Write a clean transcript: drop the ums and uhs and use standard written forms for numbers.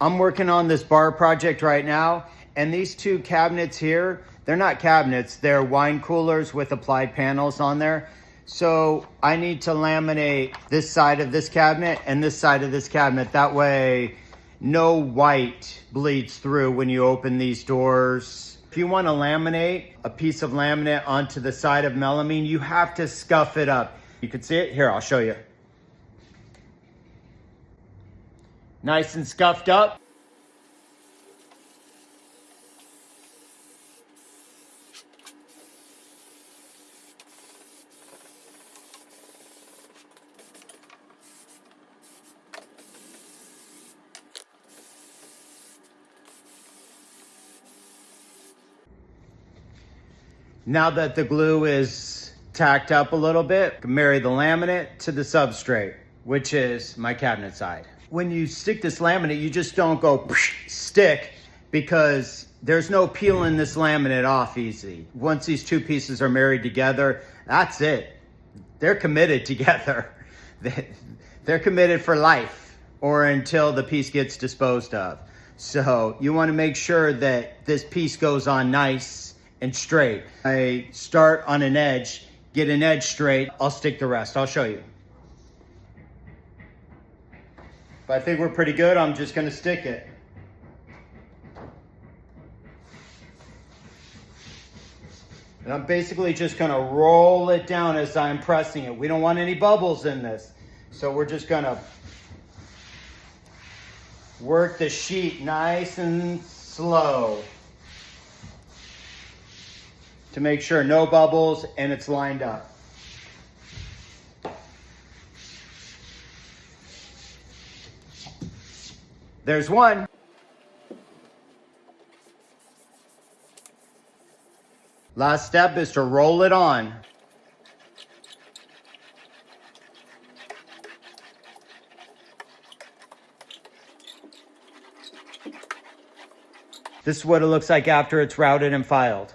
I'm working on this bar project right now, and these two cabinets here, they're not cabinets, they're wine coolers with applied panels on there. So I need to laminate this side of this cabinet and this side of this cabinet. That way no white bleeds through when you open these doors. If you want to laminate a piece of laminate onto the side of melamine, you have to scuff it up. You can see it here, I'll show you. Nice and scuffed up. Now that the glue is tacked up a little bit, marry the laminate to the substrate, which is my cabinet side. When you stick this laminate, you just don't go stick, because there's no peeling this laminate off easy. Once these two pieces are married together, that's it. They're committed together. They're committed for life, or until the piece gets disposed of. So you want to make sure that this piece goes on nice and straight. I start on an edge, get an edge straight, I'll stick the rest. I'll show you. If I think we're pretty good, I'm just gonna stick it. And I'm basically just gonna roll it down as I'm pressing it. We don't want any bubbles in this. So we're just gonna work the sheet nice and slow to make sure no bubbles and it's lined up. There's one. Last step is to roll it on. This is what it looks like after it's routed and filed.